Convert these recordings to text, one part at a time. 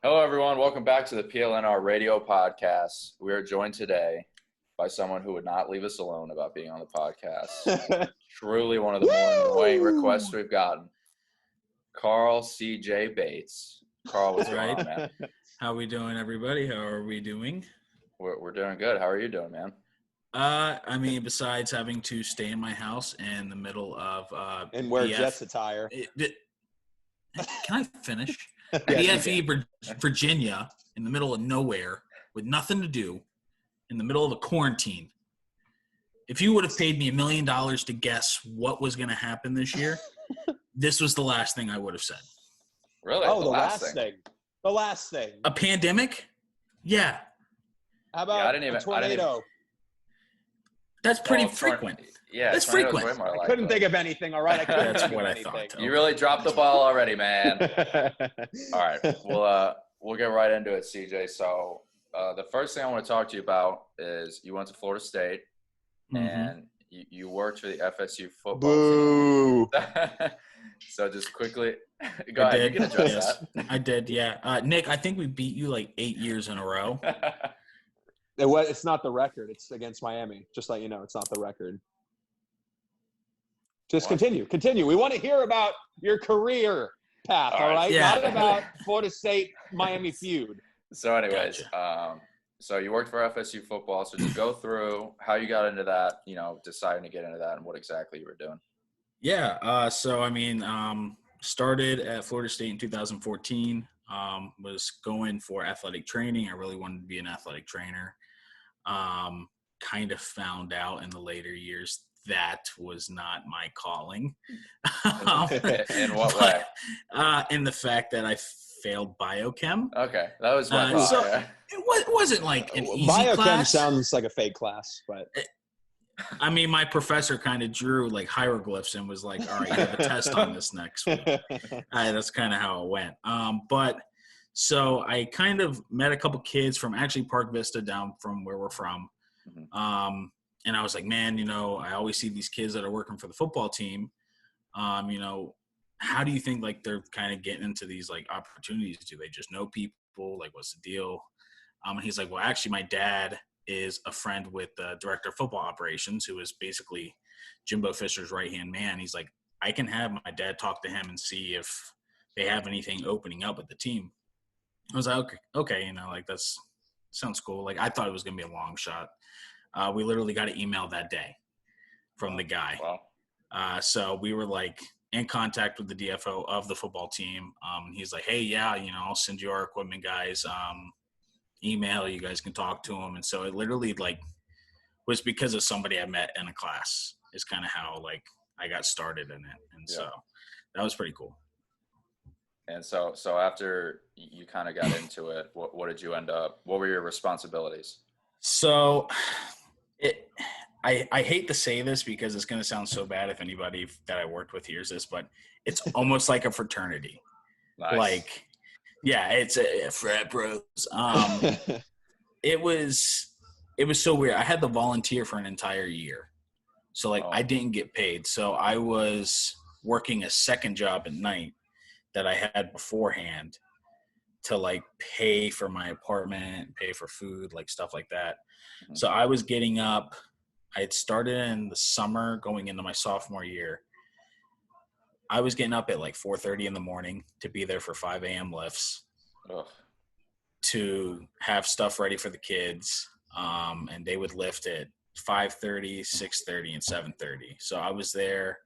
Hello, everyone. Welcome back to the PLNR radio podcast. We are joined today by someone who would not leave us alone about being on the podcast. Truly one of the more annoying requests we've gotten. Carl C.J. Bates. Carl, what's going on, man? How we doing, everybody? How are we doing? We're doing good. How are you doing, man? Besides having to stay in my house in the middle of and wear Jets attire. Can I finish? Yes, BFE, Virginia, in the middle of nowhere, with nothing to do, in the middle of a quarantine. If you would have paid me $1 million to guess what was going to happen this year, this was the last thing I would have said. Really? Oh, the last thing. The last thing. A pandemic? Yeah. How about a tornado? That's pretty frequent. Yeah, that's frequent. I couldn't think of anything, all right? That's what I thought. You really dropped the ball already, man. All right, we'll get right into it, CJ. So the first thing I want to talk to you about is you went to Florida State, and you worked for the FSU football team. So just quickly, go ahead. You can address that. I did, yeah. Nick, I think we beat you like 8 years in a row. It's not the record. It's against Miami. Just let you know, it's not the record. Just continue. We want to hear about your career path, all right? Yeah. Not about Florida State-Miami feud. So anyways, Gotcha. So you worked for FSU football. So just go through how you got into that, deciding to get into that and what exactly you were doing. Yeah. Started at Florida State in 2014. Was going for athletic training. I really wanted to be an athletic trainer. Kind of found out in the later years that was not my calling. In what way? In the fact that I failed biochem. Okay, that was my thought. So yeah. it wasn't like an easy biochem class. Sounds like a fake class, but my professor kind of drew like hieroglyphs and was like, all right, you have a test on this next week. That's kind of how it went. So I kind of met a couple kids from actually Park Vista down from where we're from. And I was like, man, I always see these kids that are working for the football team. How do you think like they're kind of getting into these like opportunities? Do they just know people? Like, what's the deal? And he's like, well, actually my dad is a friend with the director of football operations, who is basically Jimbo Fisher's right-hand man. He's like, I can have my dad talk to him and see if they have anything opening up with the team. I was like, okay, that sounds cool. Like, I thought it was going to be a long shot. We literally got an email that day from the guy. Wow. So we were like in contact with the DFO of the football team. He's like, hey, yeah, I'll send you our equipment guys email. You guys can talk to him. And so it literally like was because of somebody I met in a class is kind of how like I got started in it. And so that was pretty cool. And so after you kind of got into it, what did you end up? What were your responsibilities? So I hate to say this because it's going to sound so bad if anybody that I worked with hears this, but it's almost like a fraternity. Nice. Like, yeah, it's a frat bros. It was so weird. I had to volunteer for an entire year. So like I didn't get paid. So I was working a second job at night that I had beforehand to like pay for my apartment, pay for food, like stuff like that. Mm-hmm. So I was getting up. I had started in the summer going into my sophomore year. I was getting up at like 4:30 in the morning to be there for 5 a.m. lifts. Ugh. To have stuff ready for the kids. And they would lift at 5:30, 6:30, and 7:30. So I was there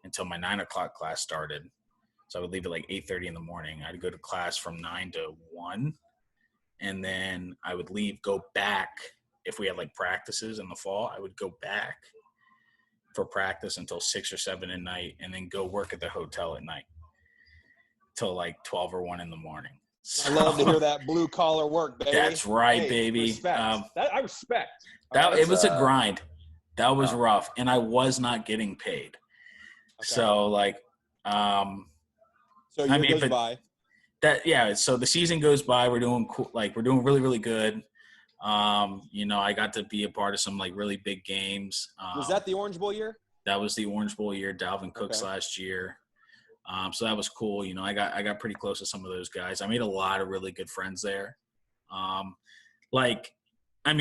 until my 9 o'clock class started. So I would leave at like 8:30 in the morning. I'd go to class from 9 to 1. And then I would leave, go back. If we had like practices in the fall, I would go back for practice until 6 or 7 at night and then go work at the hotel at night till like 12 or 1 in the morning. So, I love to hear that blue collar work, baby. That's right, baby. Respect. I respect. It was a grind. That was rough. And I was not getting paid. Okay. So like, so year goes by. So the season goes by. We're doing cool. Like we're doing really, really good. I got to be a part of some like really big games. Was that the Orange Bowl year? That was the Orange Bowl year. Dalvin Cook's last year. So that was cool. You know, I got pretty close to some of those guys. I made a lot of really good friends there.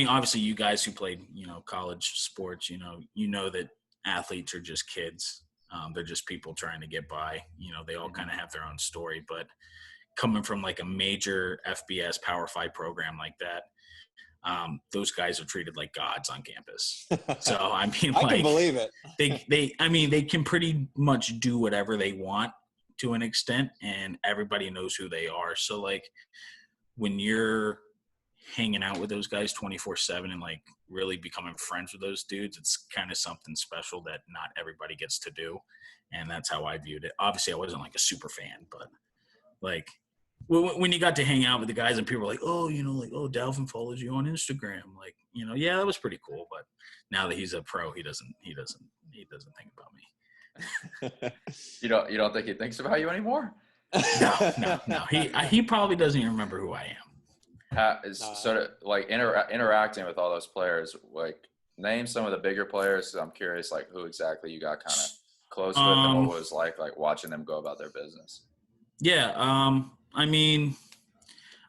Obviously you guys who played, college sports, you know that athletes are just kids. They're just people trying to get by. They all kind of have their own story, but coming from like a major FBS Power 5 program like that, those guys are treated like gods on campus. So I mean, I can believe it. they can pretty much do whatever they want to an extent, and everybody knows who they are. So like when you're hanging out with those guys 24/7 and like really becoming friends with those dudes, it's kind of something special that not everybody gets to do. And that's how I viewed it. Obviously I wasn't like a super fan, but like when you got to hang out with the guys and people were like, oh, Dalvin follows you on Instagram. Like, yeah, that was pretty cool. But now that he's a pro, he doesn't think about me. You don't think he thinks about you anymore? No. He probably doesn't even remember who I am. Sort of like interacting with all those players, like name some of the bigger players. I'm curious, like who exactly you got kind of close with and what it was like watching them go about their business. Yeah.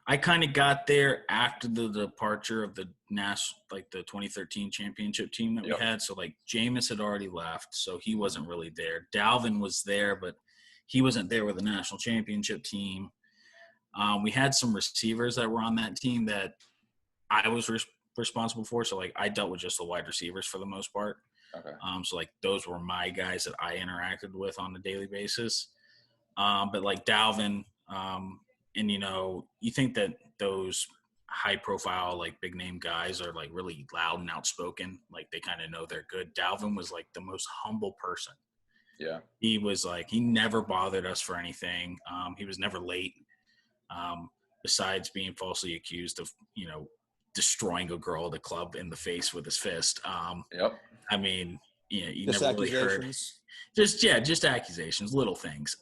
I kind of got there after the departure of the the 2013 championship team that we had. So like Jameis had already left, so he wasn't really there. Dalvin was there, but he wasn't there with the national championship team. We had some receivers that were on that team that I was responsible for. So like I dealt with just the wide receivers for the most part. Okay. So like those were my guys that I interacted with on a daily basis. But like Dalvin, and you think that those high profile, like big name guys are like really loud and outspoken. Like they kind of know they're good. Dalvin was like the most humble person. Yeah. He was like, he never bothered us for anything. He was never late. Besides being falsely accused of, destroying a girl at the club in the face with his fist. Yep. I mean, you Just never really heard. Just accusations, little things.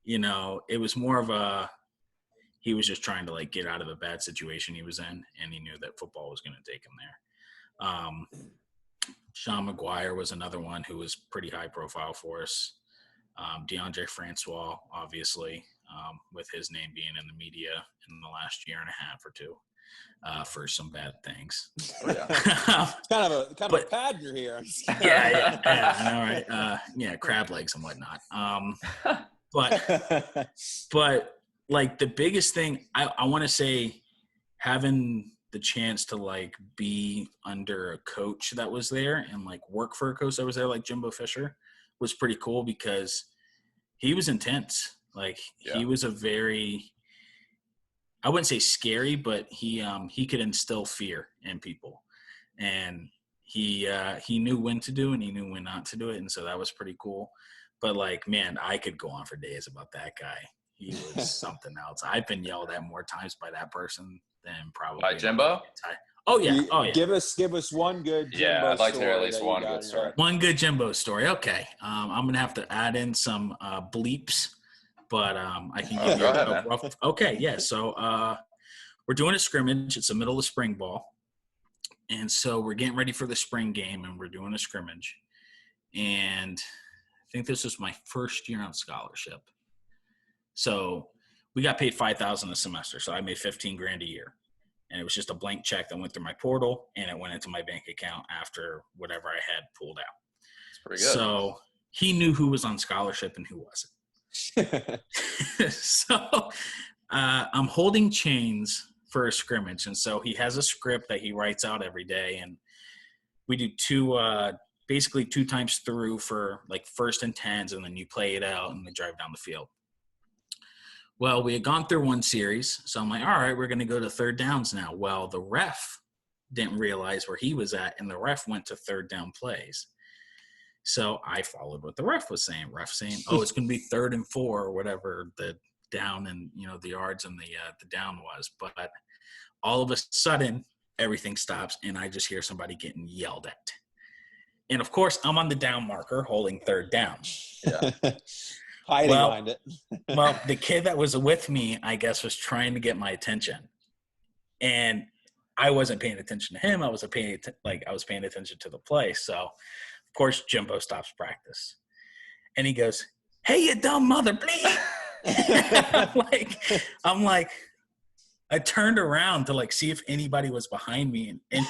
It was more of he was just trying to like get out of a bad situation he was in, and he knew that football was going to take him there. Sean McGuire was another one who was pretty high profile for us. DeAndre Francois, obviously, with his name being in the media in the last year and a half or two for some bad things. Oh, yeah. kind of a pageant here. yeah, I know, right? Crab legs and whatnot. But like the biggest thing, I want to say, having the chance to like be under a coach that was there and like work for a coach that was there, like Jimbo Fisher, was pretty cool because he was intense. Like he was a very, I wouldn't say scary, but he could instill fear in people, and he knew when to do and he knew when not to do it, and so that was pretty cool. But like, man, I could go on for days about that guy. He was something else. I've been yelled at more times by that person than probably by Jimbo. Oh yeah. Give us one good Jimbo yeah, I'd like to story hear at least one good story. One good Jimbo story. Okay, I'm gonna have to add in some bleeps, but I can give you a rough. Okay, yeah. So we're doing a scrimmage. It's the middle of spring ball, and so we're getting ready for the spring game, and we're doing a scrimmage. And I think this was my first year on scholarship, so we got paid $5,000 a semester. So I made $15,000 a year. And it was just a blank check that went through my portal, and it went into my bank account after whatever I had pulled out. That's pretty good. So he knew who was on scholarship and who wasn't. So I'm holding chains for a scrimmage. And so he has a script that he writes out every day. And we do basically two times through for like 1st and 10s, and then you play it out and we drive down the field. Well, we had gone through one series, so I'm like, all right, we're going to go to 3rd downs now. Well, the ref didn't realize where he was at, and the ref went to 3rd down plays. So I followed what the ref was saying. Ref saying, oh, it's going to be 3rd and 4 or whatever the down and, the yards and the down was. But all of a sudden, everything stops, and I just hear somebody getting yelled at. And, of course, I'm on the down marker holding 3rd down. Yeah. Hiding behind it. Well, the kid that was with me, I guess, was trying to get my attention, and I wasn't paying attention to him. I was paying attention to the play. So, of course, Jimbo stops practice, and he goes, "Hey, you dumb mother, bleep." I'm like, I turned around to like see if anybody was behind me, and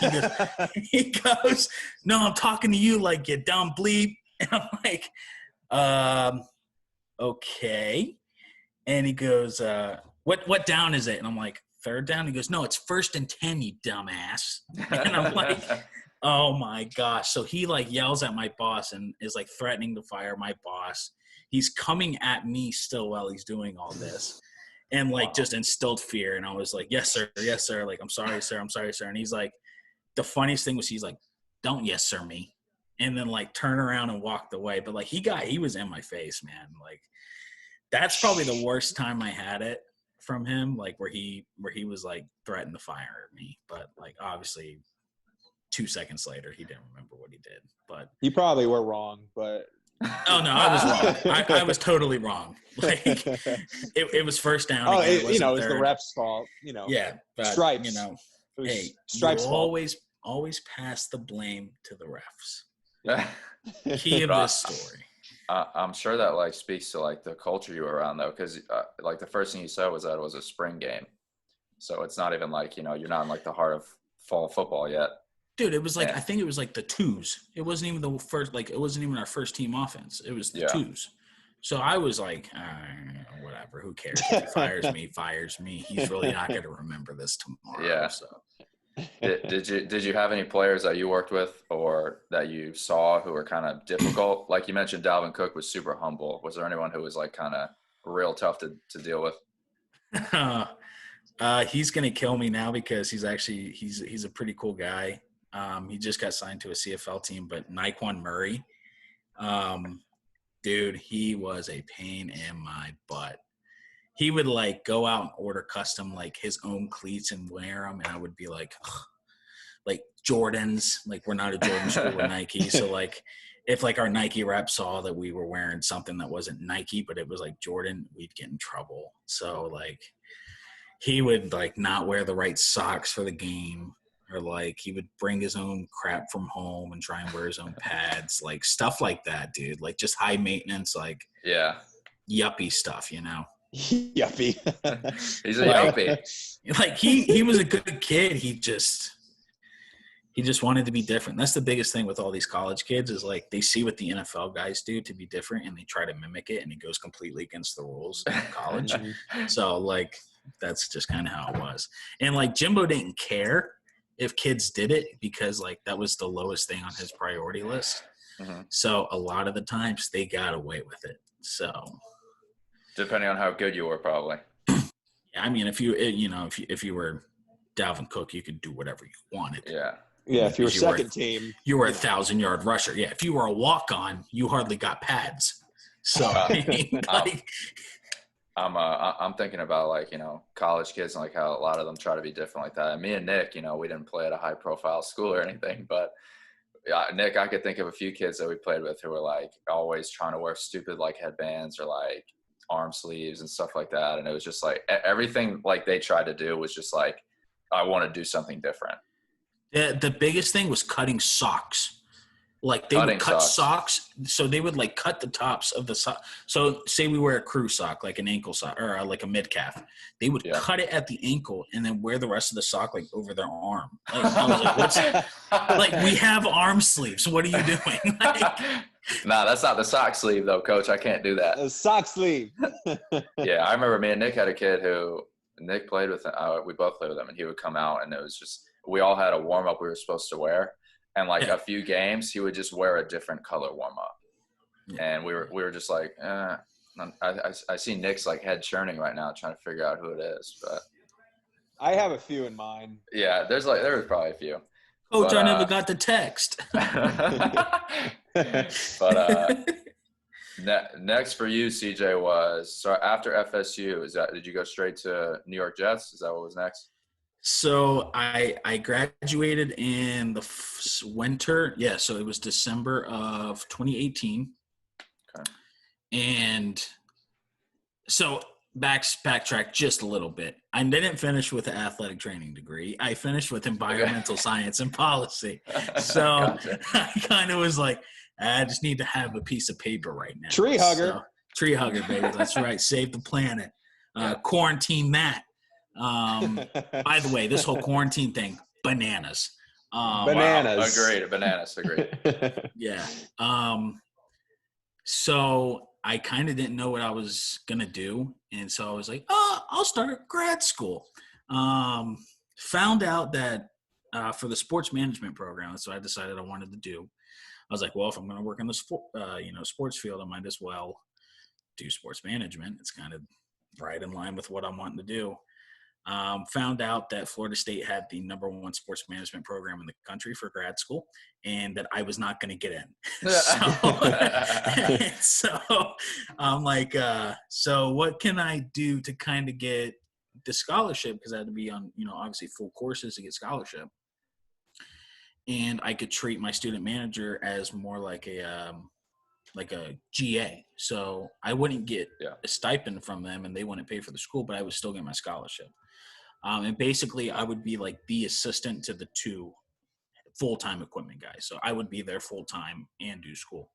he goes, "No, I'm talking to you, like you dumb bleep." And I'm like, okay. And he goes, what down is it? And I'm like, third down. He goes, "No, it's 1st and 10, you dumbass." And I'm like, oh my gosh. So he like yells at my boss and is like threatening to fire my boss. He's coming at me still while he's doing all this. And like just instilled fear. And I was like, "Yes, sir. Yes, sir. Like, I'm sorry, sir. I'm sorry, sir." And he's like, the funniest thing was he's like, "Don't yes, sir me." And then like turn around and walked away. But like he was in my face, man. Like that's probably the worst time I had it from him. Like where he was like threatened to fire me. But like obviously 2 seconds later, he didn't remember what he did. But You probably were wrong, but oh no, I was wrong. I was totally wrong. Like it was 1st down. oh, Again, it was the ref's fault. Yeah, but, Stripes. It was hey, Stripes always pass the blame to the refs. Key of this story. I'm sure that like speaks to like the culture you were around though, because like the first thing you said was that it was a spring game, so it's not even like you're not in like the heart of fall football yet. Dude, it was like I think it was like the twos. It wasn't even the first. Like it wasn't even our first team offense. It was the twos. So I was like, whatever. Who cares? If he fires me. He's really not going to remember this tomorrow. Yeah. So. Did you have any players that you worked with or that you saw who were kind of difficult? Like you mentioned, Dalvin Cook was super humble. Was there anyone who was like kind of real tough to deal with? He's going to kill me now because he's a pretty cool guy. He just got signed to a CFL team, but Naquan Murray, dude, he was a pain in my butt. He would like go out and order custom, like his own cleats and wear them. And I would be like, ugh. Like Jordans, like we're not a Jordan school, we're Nike. So like, if like our Nike rep saw that we were wearing something that wasn't Nike, but it was like Jordan, we'd get in trouble. So like he would like not wear the right socks for the game. Or like he would bring his own crap from home and try and wear his own pads, like stuff like that, dude. Like just high maintenance, like yuppie stuff, Yuppie. He's a yuppie. Like he was a good kid. He just wanted to be different. That's the biggest thing with all these college kids is like they see what the NFL guys do to be different and they try to mimic it and it goes completely against the rules in college. So like that's just kind of how it was. And like Jimbo didn't care if kids did it because like that was the lowest thing on his priority list. Mm-hmm. So a lot of the times they got away with it. So depending on how good you were, probably. Yeah, I mean, if you were Dalvin Cook, you could do whatever you wanted. Yeah. Yeah, if you were second team, you were a 1,000-yard rusher. Yeah, if you were a walk-on, you hardly got pads. So I mean, like. I'm thinking about like, college kids and like how a lot of them try to be different like that. And me and Nick, we didn't play at a high profile school or anything, but Nick, I could think of a few kids that we played with who were like always trying to wear stupid like headbands or like arm sleeves and stuff like that. And it was just like everything like they tried to do was just like, I want to do something different. The biggest thing was cutting socks. Like they would cut socks, so they would like cut the tops of the sock. So say we wear a crew sock, like an ankle sock or like a mid calf, they would cut it at the ankle and then wear the rest of the sock like over their arm. Like, I was like, what's like we have arm sleeves. What are you doing? Like, nah, that's not the sock sleeve though, Coach. I can't do that. A sock sleeve. Yeah, I remember me and Nick had a kid who Nick played with. We both played with him, and he would come out, and it was just we all had a warm up we were supposed to wear. And like a few games, he would just wear a different color warm up, and we were just like, I see Nick's like head churning right now, trying to figure out who it is. But I have a few in mind. Yeah, there was probably a few. Coach, I never got the text. But next for you, CJ, was so after FSU. Did you go straight to New York Jets? Is that what was next? So I graduated in the winter. Yeah, so it was December of 2018. Okay. And so backtrack just a little bit. I didn't finish with an athletic training degree. I finished with environmental science and policy. So Gotcha. I kind of was like, I just need to have a piece of paper right now. Tree hugger. Tree hugger, baby. That's right. Save the planet. Quarantine that. By the way, this whole quarantine thing, bananas. Bananas. Wow. Agreed. Bananas. Agreed. Yeah. So I kind of didn't know what I was going to do. And so I was like, I'll start grad school. Found out that for the sports management program, so I decided I wanted to do. I was like, well, if I'm going to work in the sports field, I might as well do sports management. It's kind of right in line with what I'm wanting to do. Found out that Florida State had the #1 sports management program in the country for grad school, and that I was not going to get in. So I'm like, so what can I do to kind of get the scholarship? Because I had to be on, obviously full courses to get scholarship. And I could treat my student manager as more like a GA. So I wouldn't get a stipend from them and they wouldn't pay for the school, but I would still get my scholarship. And basically I would be like the assistant to the 2 full-time equipment guys. So I would be there full-time and do school.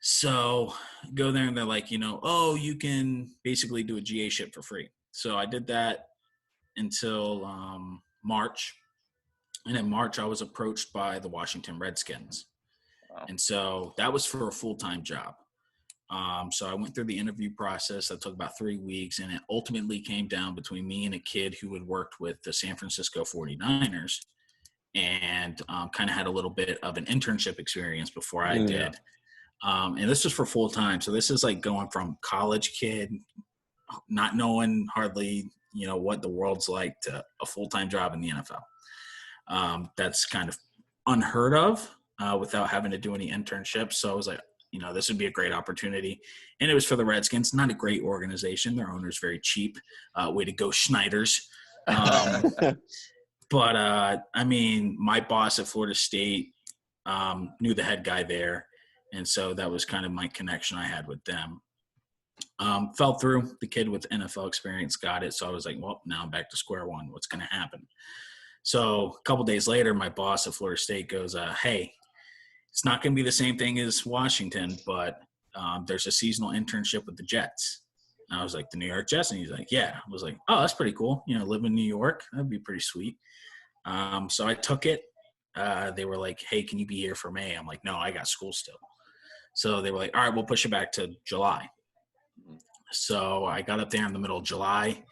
So go there and they're like, you can basically do a GA ship for free. So I did that until March. And in March, I was approached by the Washington Redskins. Wow. And so that was for a full-time job. So I went through the interview process. That took about 3 weeks, and it ultimately came down between me and a kid who had worked with the San Francisco 49ers and kind of had a little bit of an internship experience before I did. And this was for full-time. So this is like going from college kid, not knowing hardly, what the world's like, to a full-time job in the NFL. That's kind of unheard of without having to do any internships. So I was like, this would be a great opportunity. And it was for the Redskins, not a great organization. Their owner's very cheap. Way to go, Schneiders. But my boss at Florida State knew the head guy there. And so that was kind of my connection I had with them. Fell through. The kid with NFL experience got it. So I was like, well, now I'm back to square one. What's going to happen? So a couple days later, my boss at Florida State goes, hey, it's not going to be the same thing as Washington, but there's a seasonal internship with the Jets. And I was like, the New York Jets? And he's like, yeah. I was like, oh, that's pretty cool. Live in New York. That'd be pretty sweet. So I took it. They were like, hey, can you be here for May? I'm like, no, I got school still. So they were like, all right, we'll push it back to July. So I got up there in the middle of July.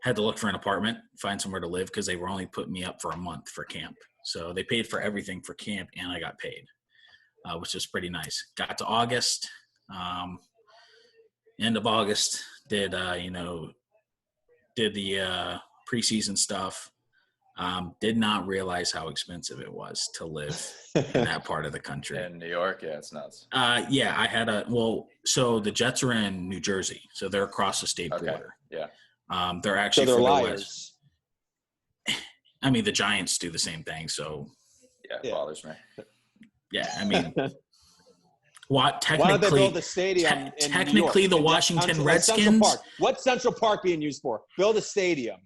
Had to look for an apartment, find somewhere to live, because they were only putting me up for a month for camp. So they paid for everything for camp, and I got paid, which was pretty nice. Got to August, end of August, did the preseason stuff. Did not realize how expensive it was to live in that part of the country. In New York, yeah, it's nuts. Yeah, I had so the Jets are in New Jersey, so they're across the state border. Yeah. They're actually so they're liars. The Giants do the same thing. So yeah, it bothers me. Yeah, why don't they build a stadium? Technically, the Washington Redskins. What's Central Park being used for? Build a stadium.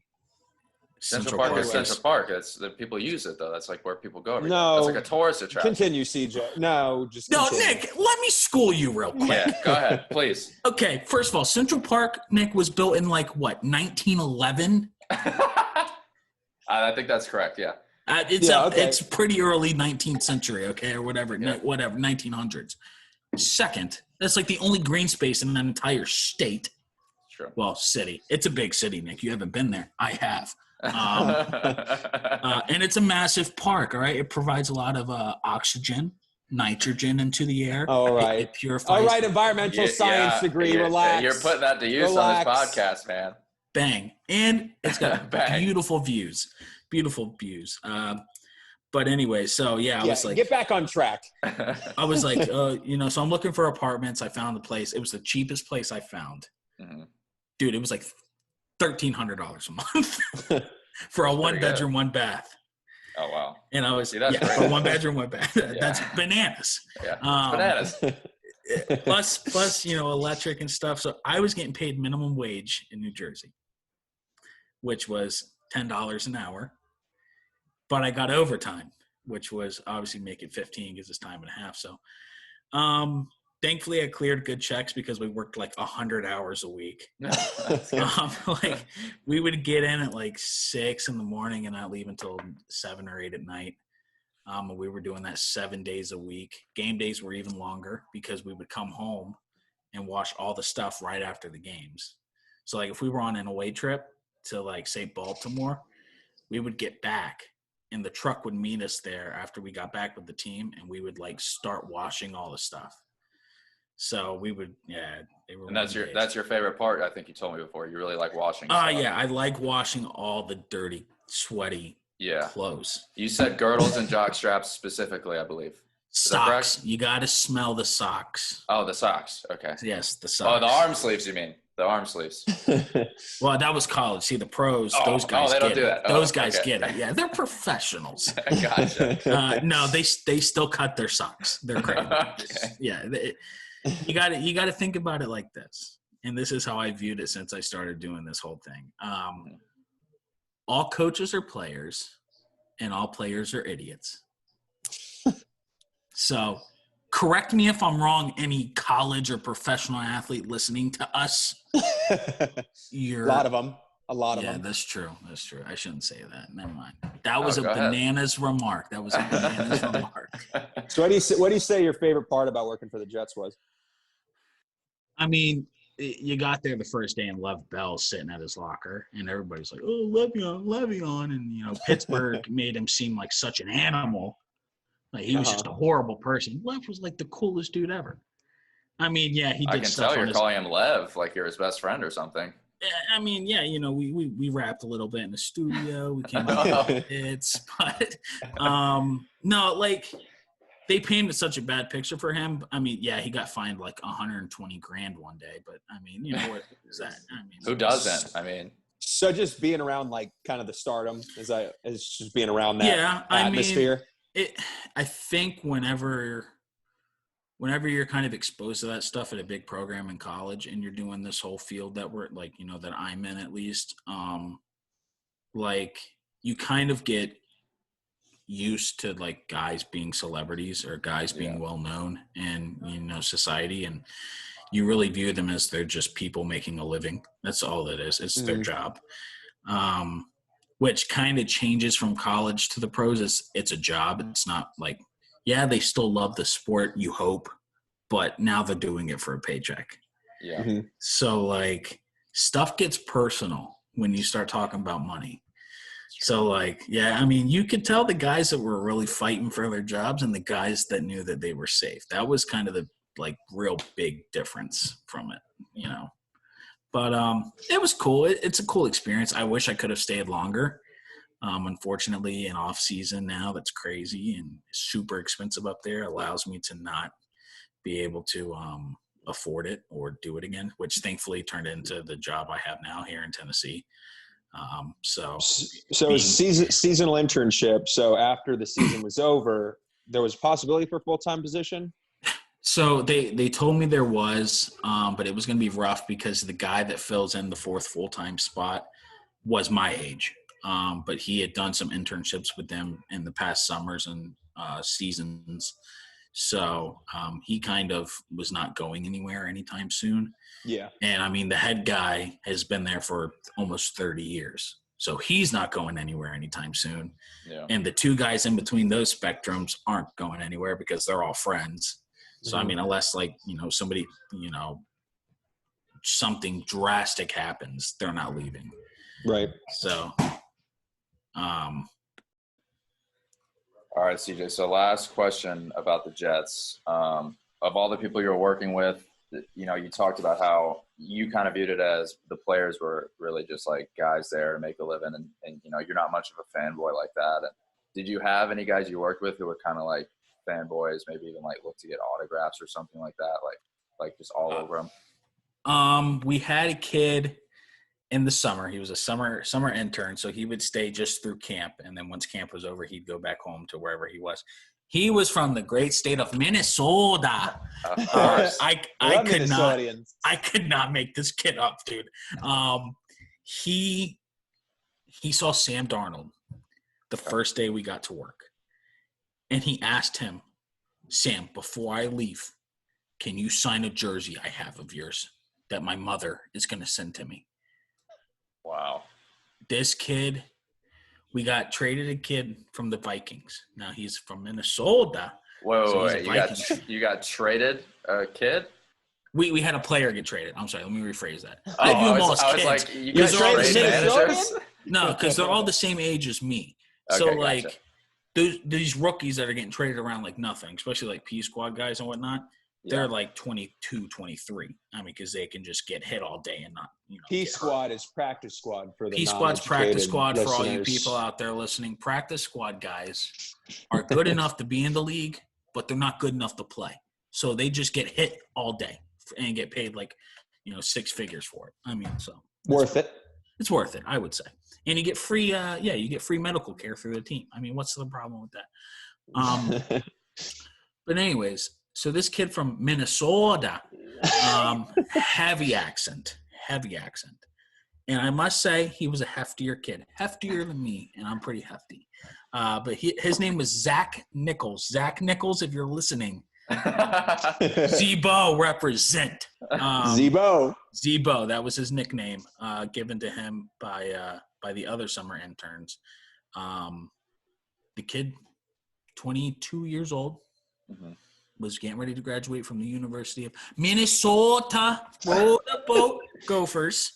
Central Park is Central Park. That's the people use it though. That's like where people go. No, it's like a tourist attraction. Continue, CJ. No, Nick. Let me school you real quick. Yeah, go ahead, please. Okay, first of all, Central Park, Nick, was built in 1911. I think that's correct. Yeah. It's pretty early 19th century, okay, or whatever, 1900s. Second, that's like the only green space in an entire state. True. Well, city. It's a big city, Nick. You haven't been there. I have. And it's a massive park, all right? It provides a lot of oxygen, nitrogen into the air. All right. It purifies. All right, environmental science degree. Relax. You're putting that to use on this podcast, man. Bang. And it's got beautiful views. Beautiful views. But anyway, so I was like, get back on track. I was like, so I'm looking for apartments. I found the place. It was the cheapest place I found. Mm-hmm. Dude, it was like $1,300 a month for a one-bedroom, one bath. Oh, wow. And I was, for a one-bedroom, one bath. That's bananas. Yeah, bananas. plus, electric and stuff. So I was getting paid minimum wage in New Jersey, which was $10 an hour. But I got overtime, which was obviously make it 15 because it's time and a half. So thankfully I cleared good checks because we worked like 100 hours a week. Like we would get in at like 6 in the morning and not leave until 7 or 8 at night. And we were doing that 7 days a week. Game days were even longer because we would come home and wash all the stuff right after the games. So like if we were on an away trip to like say Baltimore, we would get back and the truck would meet us there after we got back with the team, and we would like start washing all the stuff. So we would, they were. And that's your favorite part. I think you told me before. You really like washing. Yeah, I like washing all the dirty, sweaty clothes. You said girdles and jock straps specifically, I believe. Socks. You got to smell the socks. Oh, the socks. Okay. Yes, the socks. Oh, the arm sleeves. You mean the arm sleeves? Well, that was college. See, the pros, those guys they get don't do that. it. Those guys get it. Yeah, they're professionals. Gotcha. No, they still cut their socks. They're great. Okay. Yeah, you got to think about it like this, and this is how I viewed it since I started doing this whole thing. All coaches are players, and all players are idiots. So, correct me if I'm wrong, any college or professional athlete listening to us. A lot of them. Yeah, that's true. I shouldn't say that. Never mind. That was a bananas remark. So what do you say your favorite part about working for the Jets was? I mean, you got there the first day and Lev Bell's sitting at his locker, and everybody's like, "Oh, Le'Veon," and Pittsburgh made him seem like such an animal. Like he was just a horrible person. Lev was like the coolest dude ever. I mean, yeah, he did I can stuff tell on you're calling him Lev like you're his best friend or something. I mean, yeah, we rapped a little bit in the studio. We came up with hits, but no, like they painted such a bad picture for him. I mean, yeah, he got fined like $120,000 one day, but I mean, what is that? I mean, who doesn't? I mean, so just being around like kind of the stardom is just being around that atmosphere. I think whenever you're kind of exposed to that stuff at a big program in college and you're doing this whole field that we're like, that I'm in at least, like you kind of get used to like guys being celebrities or guys being well known in, society. And you really view them as they're just people making a living. That's all it is. It's their job. Which kind of changes from college to the pros. It's a job. It's not like, they still love the sport, you hope, but now they're doing it for a paycheck. Yeah. Mm-hmm. So like stuff gets personal when you start talking about money. So like, I mean, you could tell the guys that were really fighting for their jobs and the guys that knew that they were safe. That was kind of the like real big difference from it, But it was cool. It's a cool experience. I wish I could have stayed longer. Unfortunately, in off season now, that's crazy and super expensive up there. Allows me to not be able to afford it or do it again, which thankfully turned into the job I have now here in Tennessee. So seasonal internship. So after the season was over, there was a possibility for a full-time position. So they told me there was, but it was going to be rough because the guy that fills in the fourth full-time spot was my age. But he had done some internships with them in the past summers and seasons. So he kind of was not going anywhere anytime soon. Yeah. And I mean, the head guy has been there for almost 30 years. So he's not going anywhere anytime soon. Yeah. And the two guys in between those spectrums aren't going anywhere because they're all friends. So, I mean, unless like, somebody, something drastic happens, they're not leaving. Right. So, all right, CJ. So last question about the Jets. Of all the people you're working with, you talked about how you kind of viewed it as the players were really just like guys there to make a living and you're not much of a fanboy like that. And did you have any guys you worked with who were kind of like fanboys, maybe even like look to get autographs or something like that, like just all over them? We had a kid in the summer. He was a summer intern, so he would stay just through camp, and then once camp was over, he'd go back home to wherever he was. He was from the great state of Minnesota. Of course. I could not make this kid up, dude. He saw Sam Darnold the first day we got to work. And he asked him, Sam, before I leave, can you sign a jersey I have of yours that my mother is going to send to me? Wow. This kid, we got traded a kid from the Vikings. Now he's from Minnesota. Wait. You got traded a kid? We had a player get traded. I'm sorry. Let me rephrase that. Oh, I view them all as I was kids. like, you got traded managers? No, because they're all the same age as me. Okay, So, gotcha. like, these rookies that are getting traded around like nothing, especially like P squad guys and whatnot, they're like 22, 23. I mean, because they can just get hit all day and not, P squad is practice squad for the P squad's practice squad listeners. for all you people out there listening. Practice squad guys are good enough to be in the league, but they're not good enough to play. So they just get hit all day and get paid like, 6 figures for it. I mean, so worth it. It's worth it, I would say. And you get free, you get free medical care through the team. I mean, what's the problem with that? But anyways, so this kid from Minnesota, heavy accent. And I must say he was a heftier kid, heftier than me, and I'm pretty hefty. But his name was Zach Nichols. Zach Nichols, if you're listening, Zebo represent. Zebo, that was his nickname given to him by the other summer interns. The kid, 22 years old, was getting ready to graduate from the University of Minnesota. Roll the boat, Gophers.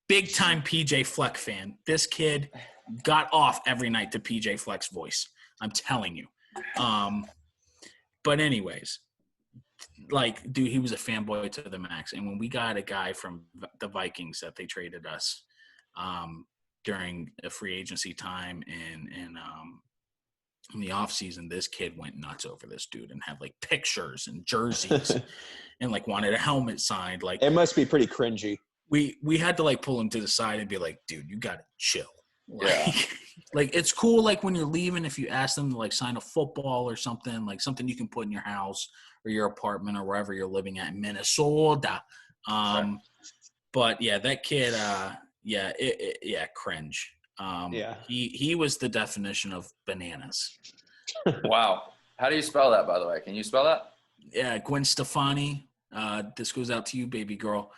Big time PJ Fleck fan. This kid got off every night to PJ Fleck's voice. I'm telling you. But anyways, like, dude, he was a fanboy to the max. And when we got a guy from the Vikings that they traded us during a free agency time and in the offseason, this kid went nuts over this dude and had like pictures and jerseys and like wanted a helmet signed. Like, it must be pretty cringy. We had to like pull him to the side and be like, dude, you got to chill. Like, it's cool, like, when you're leaving, if you ask them to, like, sign a football or something, like, something you can put in your house or your apartment or wherever you're living at in Minnesota. But, yeah, that kid, cringe. He was the definition of bananas. Wow. How do you spell that, by the way? Can you spell that? Yeah, Gwen Stefani. This goes out to you, baby girl.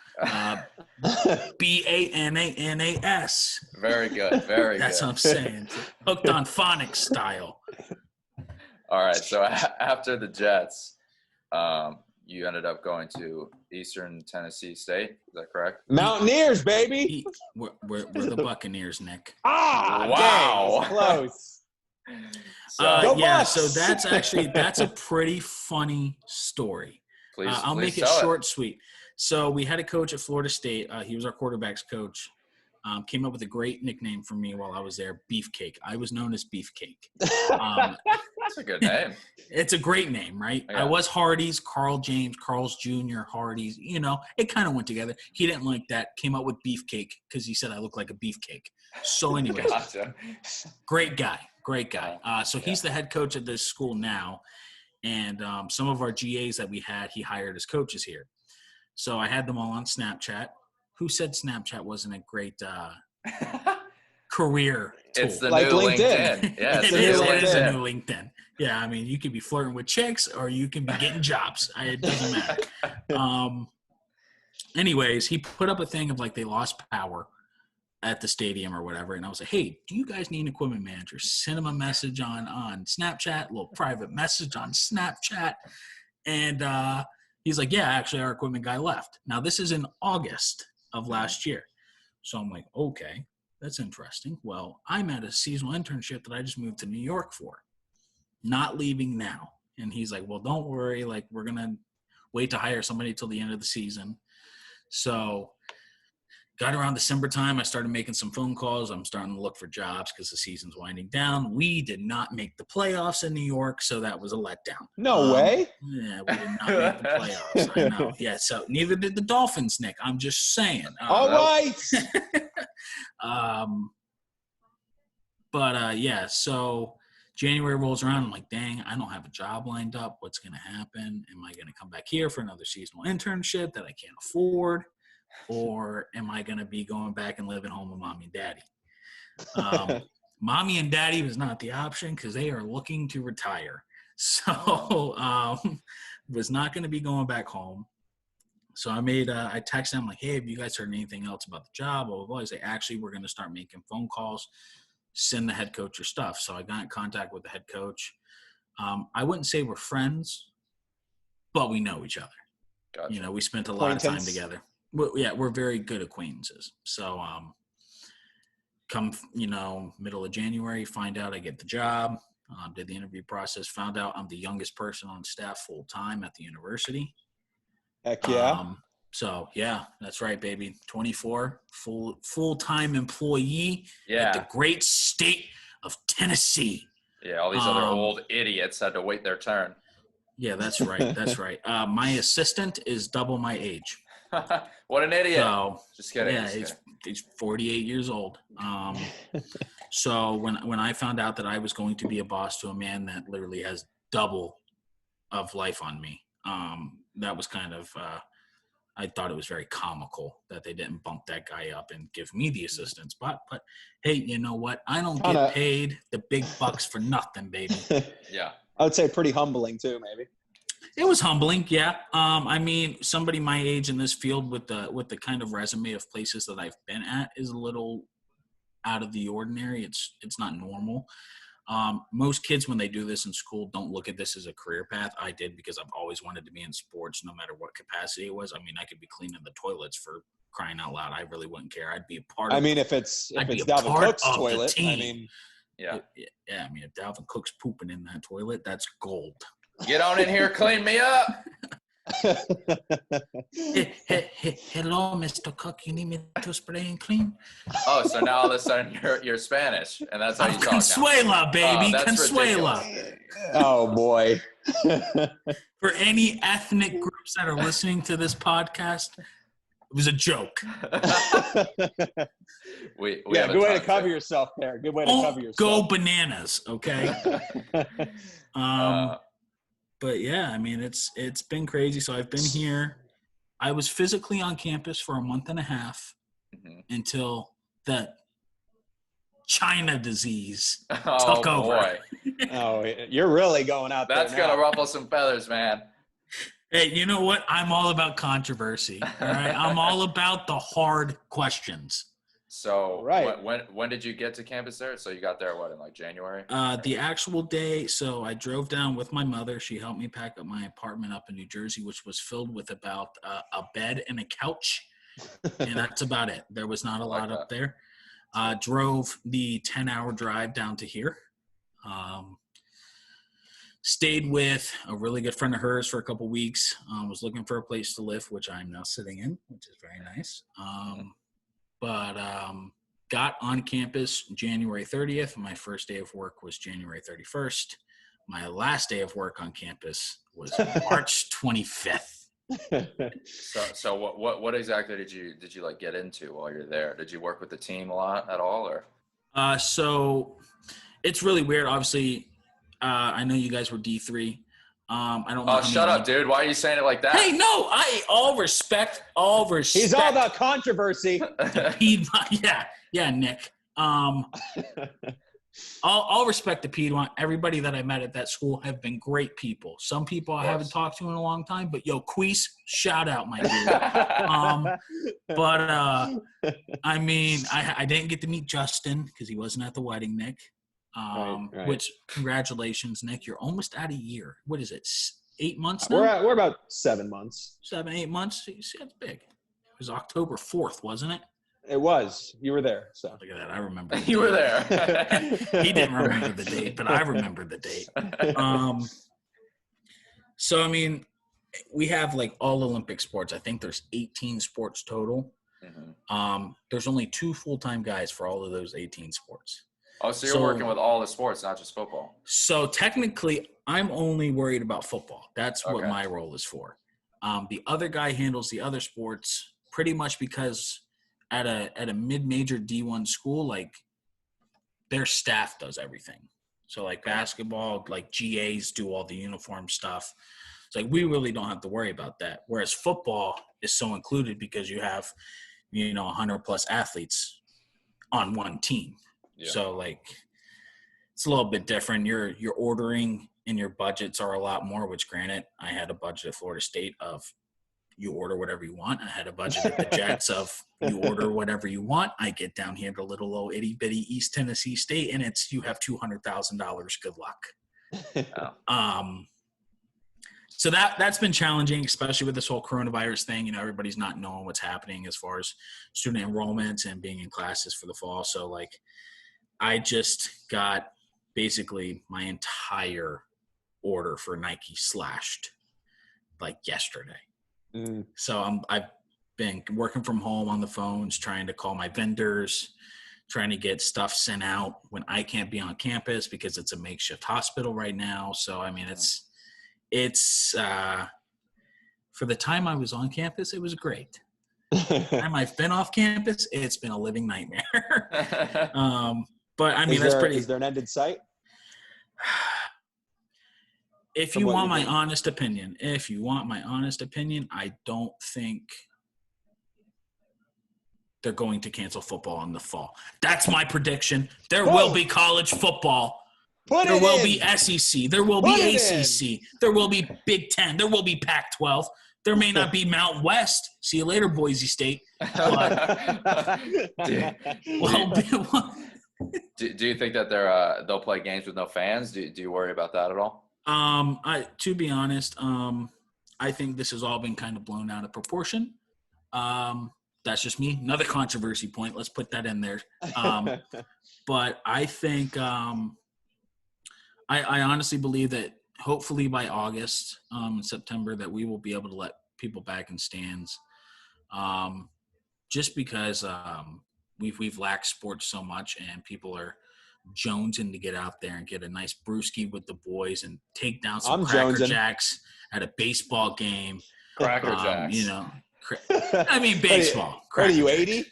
Bananas. Very good. Very That's good. what I'm saying. Hooked on phonics style. All right. So after the Jets, you ended up going to Eastern Tennessee State. Is that correct? Mountaineers, baby. We're the Buccaneers, Nick. Wow. Dang, close. So that's a pretty funny story. I'll make it short, sweet. So we had a coach at Florida State. He was our quarterback's coach. Came up with a great nickname for me while I was there, Beefcake. I was known as Beefcake. That's a good name. It's a great name, right? Yeah. I was Hardee's, Carl James, Carl's Jr., Hardee's. It kind of went together. He didn't like that. Came up with Beefcake because he said I look like a beefcake. So anyways, Gotcha. Great guy. So he's the head coach at this school now. And some of our GAs that we had, he hired as coaches here. So I had them all on Snapchat. Who said Snapchat wasn't a great career tool? It's the new LinkedIn. Yeah, it is a new LinkedIn. Yeah, I mean, you could be flirting with chicks or you can be getting jobs. It doesn't matter. Anyways, he put up a thing of like they lost power at the stadium or whatever. And I was like, hey, do you guys need an equipment manager? Send him a message on Snapchat, a little private message on Snapchat. And he's like, yeah, actually our equipment guy left. Now this is in August of last year. So I'm like, okay, that's interesting. Well, I'm at a seasonal internship that I just moved to New York for. Not leaving now. And he's like, well, don't worry. Like, we're going to wait to hire somebody till the end of the season. So got around December time, I started making some phone calls. I'm starting to look for jobs because the season's winding down. We did not make the playoffs in New York, so that was a letdown. No way. Yeah, we did not make the playoffs. I know. Yeah, so neither did the Dolphins, Nick. I'm just saying. All right. So January rolls around. I'm like, dang, I don't have a job lined up. What's going to happen? Am I going to come back here for another seasonal internship that I can't afford? Or am I going to be going back and living home with mommy and daddy? Mommy and daddy was not the option because they are looking to retire. So was not going to be going back home. So I texted him like, hey, have you guys heard anything else about the job? Blah, blah, blah. He said, actually, we're going to start making phone calls, send the head coach your stuff. So I got in contact with the head coach. I wouldn't say we're friends, but we know each other. Gotcha. You know, we spent a lot of time together. We're very good acquaintances. So come, middle of January, find out I get the job, did the interview process, found out I'm the youngest person on staff full-time at the university. Heck yeah. So, yeah, that's right, baby. 24, full-time employee at the great state of Tennessee. Yeah, all these other old idiots had to wait their turn. Yeah, that's right. That's right. My assistant is double my age. What an idiot. So, just kidding. Yeah, he's 48 years old. So when I found out that I was going to be a boss to a man that literally has double of life on me, that was kind of I thought it was very comical that they didn't bump that guy up and give me the assistant spot. But hey, you know what? I don't get paid the big bucks for nothing, baby. Yeah. I would say pretty humbling too, maybe. It was humbling, yeah. I mean, somebody my age in this field with the kind of resume of places that I've been at is a little out of the ordinary. It's not normal. Most kids, when they do this in school, don't look at this as a career path. I did because I've always wanted to be in sports, no matter what capacity it was. I mean, I could be cleaning the toilets for crying out loud. I really wouldn't care. I'd be a part of. I mean, if it's Dalvin Cook's toilet, I mean, yeah. I mean, if Dalvin Cook's pooping in that toilet, that's gold. Get on in here, clean me up. Hello, Mr. Cook. You need me to spray and clean? Oh, so now all of a sudden you're Spanish, and that's how you talk Consuela, now. baby, Oh, Consuela. Oh boy. For any ethnic groups that are listening to this podcast, it was a joke. we yeah, good way to cover yourself there. Good way to cover yourself. Go bananas, okay? But yeah, I mean, it's been crazy. So I've been here. I was physically on campus for a month and a half until the China disease took over. Boy. Oh, you're really going out there. That's going to ruffle some feathers, man. Hey, you know what? I'm all about controversy. All right? I'm all about the hard questions. So when did you get to campus there? So you got there, what, in like January? The actual day, so I drove down with my mother. She helped me pack up my apartment up in New Jersey, which was filled with about a bed and a couch. And that's about it. There was not a lot up there. Drove the 10-hour drive down to here. Stayed with a really good friend of hers for a couple weeks. Was looking for a place to live, which I'm now sitting in, which is very nice. But got on campus January 30th. My first day of work was January 31st. My last day of work on campus was March 25th. So what exactly did you like get into while you're there? Did you work with the team a lot at all, or? So it's really weird. Obviously, I know you guys were D3. I don't know. Oh, shut up, dude. Why are you saying it like that? Hey, no, all respect. He's all about controversy. Yeah, Nick. All respect to Piedmont. Everybody that I met at that school have been great people. Some people I haven't talked to in a long time, but yo, Queese, shout out, my dude. But I mean, I didn't get to meet Justin because he wasn't at the wedding, Nick. Right. Which, congratulations, Nick. You're almost at a year. What is it? 8 months now? We're about 7 months. 7-8 months. See, that's big. It was October 4th, wasn't it? It was. You were there. So look at that. I remember. You were there. He didn't remember the date, but I remember the date. So I mean, we have like all Olympic sports. I think there's 18 sports total. There's only 2 full-time guys for all of those 18 sports. Oh, so you're working with all the sports, not just football. So technically, I'm only worried about football. That's what my role is for. The other guy handles the other sports pretty much because at a mid-major D1 school, like their staff does everything. So like basketball, like GAs do all the uniform stuff. It's like we really don't have to worry about that. Whereas football is so included because you have, 100 plus athletes on one team. Yeah. So like it's a little bit different. You're ordering and your budgets are a lot more, which granted, I had a budget at Florida State of you order whatever you want. I had a budget at the Jets of you order whatever you want. I get down here to little old itty bitty East Tennessee State, and it's you have $200,000. Good luck. So that's been challenging, especially with this whole coronavirus thing. Everybody's not knowing what's happening as far as student enrollments and being in classes for the fall. So like, I just got basically my entire order for Nike slashed like yesterday. So I've been working from home on the phones, trying to call my vendors, trying to get stuff sent out when I can't be on campus because it's a makeshift hospital right now. So, I mean, it's for the time I was on campus, it was great. The time I've been off campus, it's been a living nightmare. But I mean, is there an end in sight? If you want my honest opinion, I don't think they're going to cancel football in the fall. That's my prediction. There will be college football. There will be SEC. There will be ACC. There will be Big Ten. There will be Pac-12. There may not be Mountain West. See you later, Boise State. But, do you think that they'll play games with no fans? Do you worry about that at all? To be honest, I think this has all been kind of blown out of proportion. That's just me. Another controversy point. Let's put that in there. But I think I honestly believe that hopefully by August, September, that we will be able to let people back in stands. Just because we've lacked sports so much, and people are jonesing to get out there and get a nice brewski with the boys and take down some Cracker Jacks at a baseball game. Cracker Jacks. I mean baseball. What are you, 80?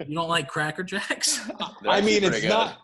You don't like Cracker Jacks? I mean, it's not.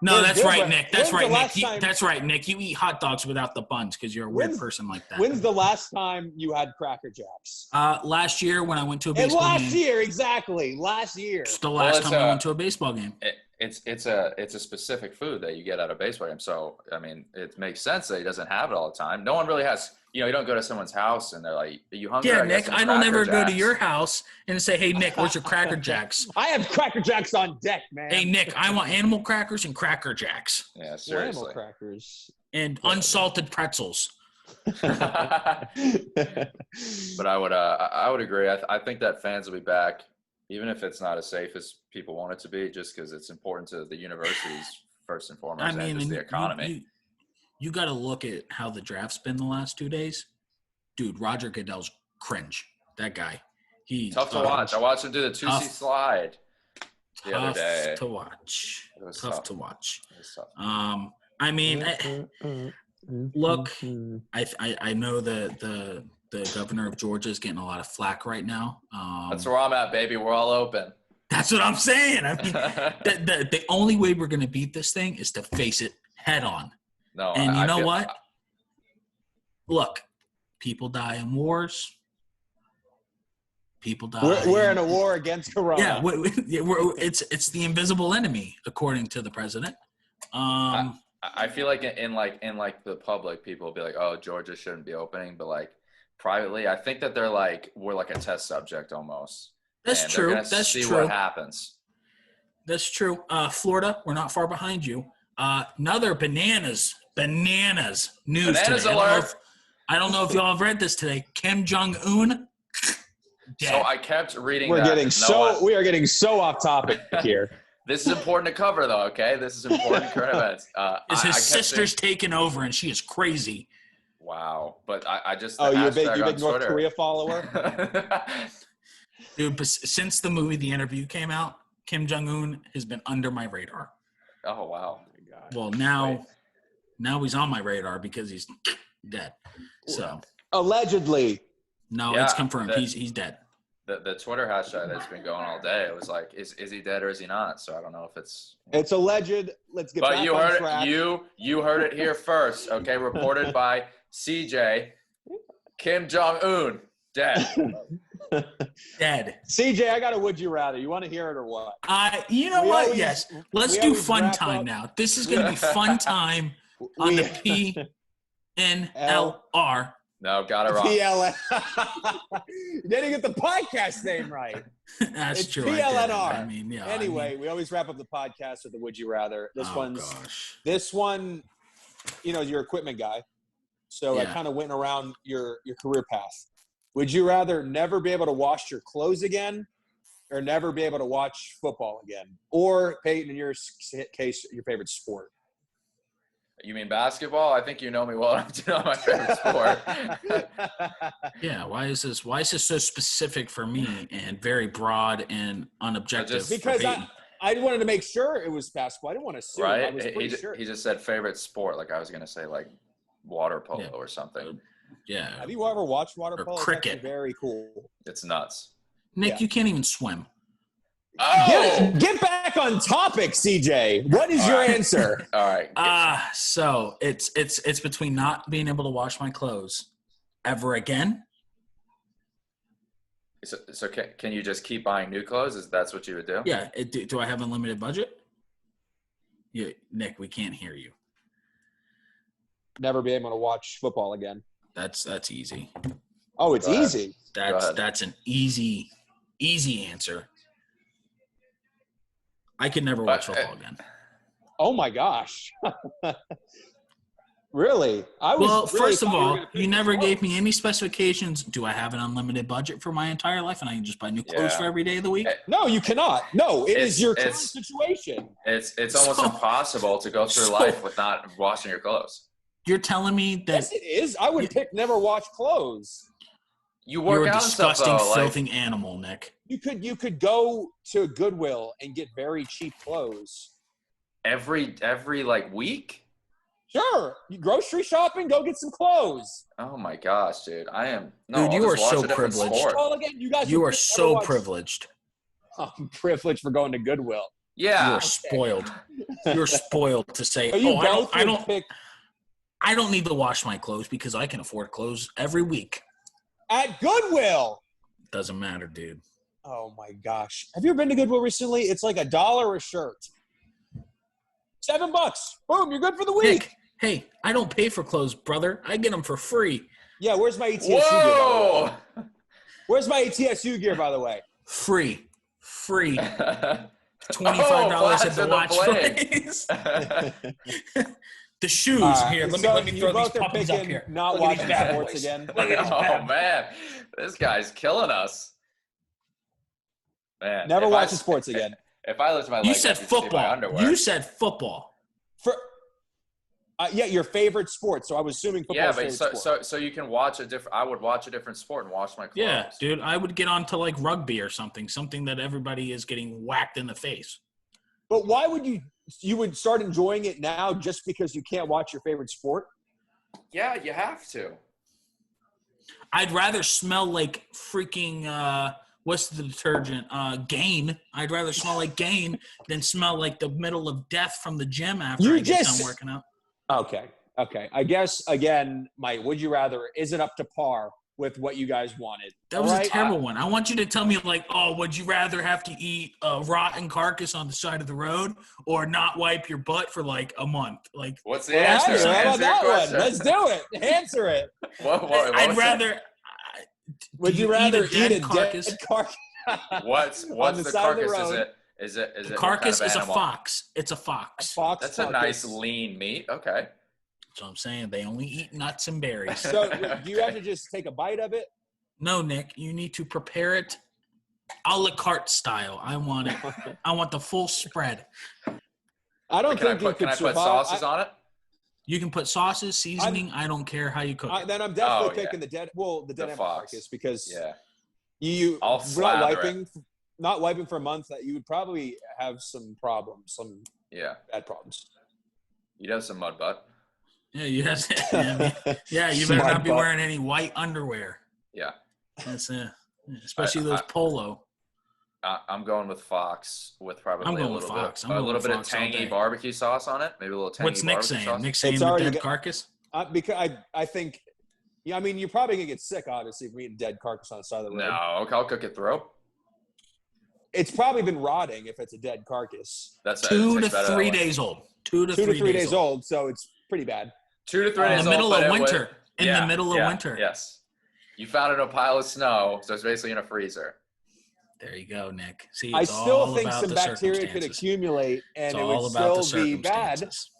No, that's right, Nick. That's right, Nick. That's right, Nick. You eat hot dogs without the buns because you're a weird person like that. When's the last time you had Cracker Jacks? Last year when I went to a baseball game. Last year, exactly. Last year. It's the last time I went to a baseball game. It's a specific food that you get at a baseball game. So, I mean, it makes sense that he doesn't have it all the time. No one really has – you don't go to someone's house and they're like, are you hungry? Yeah, Nick, I don't ever go to your house and say, hey, Nick, where's your Cracker Jacks? I have Cracker Jacks on deck, man. Hey, Nick, I want animal crackers and Cracker Jacks. Yeah, seriously. Animal crackers. And unsalted pretzels. But I would agree. I think that fans will be back, even if it's not as safe as people want it to be, just because it's important to the universities first and foremost, and just the economy. You got to look at how the draft's been the last 2 days. Dude, Roger Goodell's cringe. That guy. Tough to watch. I watched him do the 2C slide the other day. Tough to watch. It was tough to watch. It was tough. I mean, look, I know the governor of Georgia is getting a lot of flack right now. That's where I'm at, baby. We're all open. That's what I'm saying. I mean, the only way we're going to beat this thing is to face it head on. No, and you know what? Look, people die in wars. People die. We're in a war against Corona. Yeah, it's the invisible enemy, according to the president. I feel like in the public, people will be like, "Oh, Georgia shouldn't be opening," but like privately, I think that they're like we're like a test subject almost. That's true. That's see true. What happens? That's true. Florida, we're not far behind you. Another bananas news today. Alert. I don't know if y'all have read this today. Kim Jong-un. Dead. So I kept reading. We are getting so off topic here. This is important to cover, though. Okay, this is important current events. His sister's taken over, and she is crazy. Wow, but I just you big North Korea follower, dude. But since the movie The Interview came out, Kim Jong-un has been under my radar. Oh wow. Well, now he's on my radar because he's dead. So allegedly. No, it's confirmed. He's dead. The Twitter hashtag that's been going all day. It was like, is he dead or is he not? So I don't know if it's. It's alleged. Let's get. But back you on heard track. it. You heard it here first. Okay, reported by CJ. Kim Jong-un dead. Dead. CJ, I got a would you rather. You want to hear it or what? Yes. Let's do fun time now. This is going to be fun time. on the PNLR. No, got it wrong. You didn't get the podcast name right. That's It's true. PLNR. I mean, yeah. Anyway, we always wrap up the podcast with the Would You Rather. This one, you're an equipment guy. So I kind of went around your career path. Would you rather never be able to wash your clothes again or never be able to watch football again? Or, Peyton, in your case, your favorite sport? You mean basketball? I think you know me well enough to know my favorite sport. Yeah, why is this so specific for me and very broad and unobjective? Because I wanted to make sure it was basketball. I didn't want to assume. Right? I was pretty sure. He just said favorite sport, like I was going to say like water polo or something. Yeah. Have you ever watched water polo? Cricket. It's very cool. It's nuts. Nick, you can't even swim. Oh! Get back on topic, CJ. What is your answer? All right. So it's between not being able to wash my clothes ever again. So can you just keep buying new clothes? That's what you would do? Yeah. Do I have unlimited budget? Yeah, Nick, we can't hear you. Never be able to watch football again. That's easy. Oh, it's easy. That's an easy answer. I could never watch football again. Oh my gosh. Really? First of all, you never gave me any specifications. Do I have an unlimited budget for my entire life and I can just buy new clothes for every day of the week? No, you cannot. No, it is your current situation. It's almost impossible to go through life with not washing your clothes. You're telling me that Yes, it is. I would pick never wash clothes. You work you're a out and stuff, disgusting, though, filthy animal, Nick. You could go to Goodwill and get very cheap clothes. Every like week? Sure. You grocery shopping, go get some clothes. Oh my gosh, dude. Dude, you are so privileged. Well, again, You are so privileged. I'm privileged for going to Goodwill. Yeah. You are spoiled. You're spoiled to say, I don't need to wash my clothes because I can afford clothes every week. At Goodwill. Doesn't matter, dude. Oh my gosh. Have you ever been to Goodwill recently? It's like $1 a shirt. $7. Boom, you're good for the week. Nick, hey, I don't pay for clothes, brother. I get them for free. Yeah, where's my ETSU Whoa! gear? Where's my ETSU gear, by the way? Free. $25 at the watch price. The shoes here. Let me throw these puppies up here. Not watching sports again. Oh man, this guy's killing us. Man, never watching sports again. If I lift my leg, you said football. You said football. Yeah, your favorite sport. So I was assuming football. Yeah, but so you can watch I would watch a different sport and wash my clothes. Yeah, dude, I would get onto like rugby or something that everybody is getting whacked in the face. But why would you would start enjoying it now just because you can't watch your favorite sport? Yeah, you have to. I'd rather smell like freaking what's the detergent? Gain. I'd rather smell like Gain than smell like the middle of death from the gym after I get done working out. Okay. I guess again, my would you rather isn't up to par with what you guys wanted. That was a terrible one. I want you to tell me like, oh, would you rather have to eat a rotten carcass on the side of the road or not wipe your butt for like a month? Like, what's the answer? How about that one? Let's do it. Answer it. I'd rather. Would you rather eat a dead carcass? What's the carcass? Is it the carcass is a fox. It's a fox. That's a nice lean meat. Okay. So I'm saying they only eat nuts and berries. So do you have to just take a bite of it? No, Nick. You need to prepare it a la carte style. I want it. I want the full spread. I don't think you can I put sauces on it? You can put sauces, seasoning. I don't care how you cook it. Then I'm definitely picking the dead animal carcass because you not wiping for a month, that you would probably have some problems, some bad problems. You'd have some mud butt. Yeah, you have. You better not be wearing any white underwear. Yeah, that's especially those polo. I'm going with fox with probably a little bit of tangy barbecue sauce on it. Maybe a little tangy. What's Nick saying? Sauce. Nick saying the dead carcass. Because I think, I mean, you're probably gonna get sick, obviously, from eating dead carcass on the side of the road. No, I'll cook it through. It's probably been rotting if it's a dead carcass. That's 2 to 3 days old. 2 to 3 days old. So pretty bad. 2 to 3 days in the middle old, of winter. In the middle of winter. Yes. You found it in a pile of snow, so it's basically in a freezer. There you go, Nick. See, I it's still all think about some the bacteria could circumstances. accumulate and It's it all would about the still be bad. circumstances.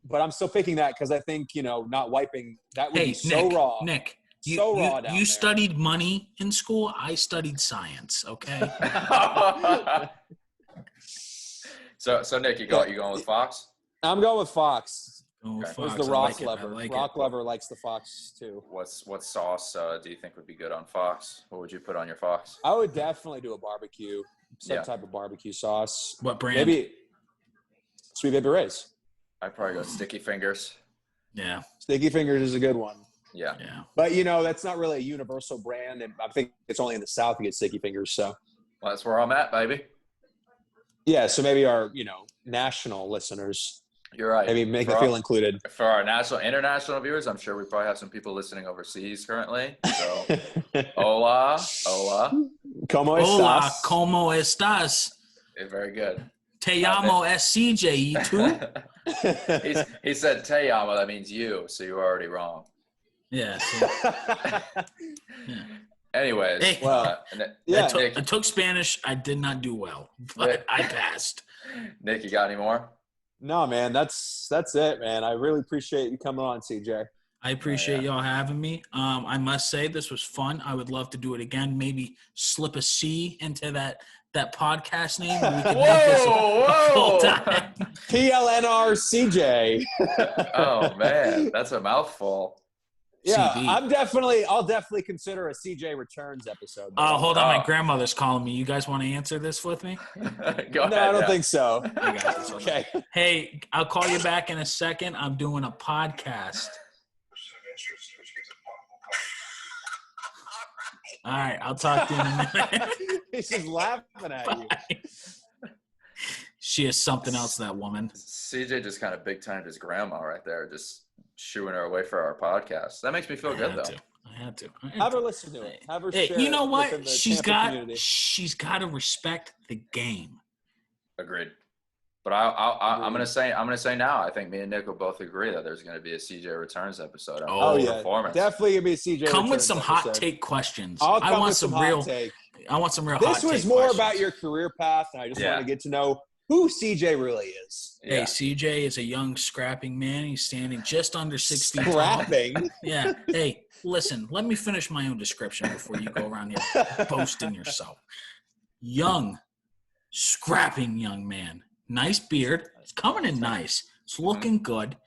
But I'm still picking that because I think, not wiping, that would be so raw. Nick, raw down you there. studied money in school. I studied science, okay? So Nick, you going with Fox? I'm going with Fox. Okay. It was the Rock lover. Rock lover likes the Fox too. What sauce do you think would be good on Fox? What would you put on your Fox? I would definitely do a barbecue, some type of barbecue sauce. What brand? Maybe Sweet Baby Ray's. I'd probably go Sticky Fingers. Yeah. Sticky Fingers is a good one. Yeah. But, that's not really a universal brand. And I think it's only in the South you get Sticky Fingers. So well, that's where I'm at, baby. Yeah. So maybe our, national listeners. You're right. Maybe make them feel included. For our international viewers, I'm sure we probably have some people listening overseas currently. So, hola. ¿Cómo estás? Hola, ¿cómo estás? Very good. Te llamo SCJ, ¿y tú? He said te llamo, that means you, so you were already wrong. Yeah. Anyways. Hey, I took Spanish. I did not do well, but I passed. Nick, you got any more? No, man, that's it, man. I really appreciate you coming on, CJ. I appreciate y'all having me. I must say this was fun. I would love to do it again. Maybe slip a C into that podcast name. And we could make this a full time. PLNR CJ. Oh man, that's a mouthful. Yeah, CD. I'll definitely consider a CJ Returns episode. Oh, hold on. My grandmother's calling me. You guys want to answer this with me? Go ahead, I don't think so. I got this. Okay. Hey, I'll call you back in a second. I'm doing a podcast. All right. I'll talk to you in a minute. He's just laughing at you. She is something else, that woman. CJ just kind of big timed his grandma right there, just shooing her away for our podcast. That makes me feel good, though. I had to. Have her listen to it. Have her share you know what? it She's got to respect the game. Agreed. But I'm gonna say now. I think me and Nick will both agree that there's gonna be a CJ Returns episode. Yeah, definitely gonna be a CJ. Come with Returns some episode. hot take questions. I want some real hot take. I want some real. This hot was take more questions. about your career path, and I just want to get to know who CJ really is. Hey, CJ is a young scrapping man. He's standing just under 6 feet tall. Scrapping? Yeah. Hey, listen, let me finish my own description before you go around here boasting yourself. Young, scrapping young man. Nice beard. It's coming in nice. It's looking good.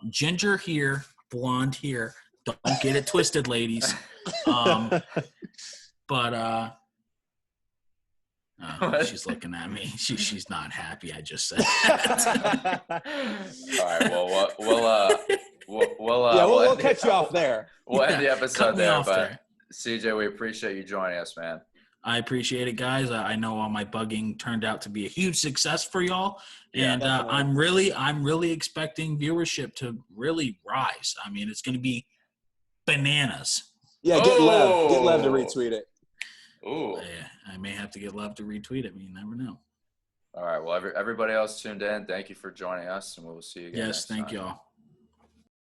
Ginger here, blonde here. Don't get it twisted, ladies. She's looking at me. She's not happy. I just said that. All right. Well, we'll catch you off there. We'll end the episode there. CJ, we appreciate you joining us, man. I appreciate it, guys. I know all my bugging turned out to be a huge success for y'all, and I'm really expecting viewership to really rise. I mean, it's going to be bananas. Yeah, get Lev to retweet it. Ooh. Yeah, I may have to get Lev to retweet it. You never know. All right. Well, everybody else tuned in, thank you for joining us, and we'll see you again. Yes, thank y'all.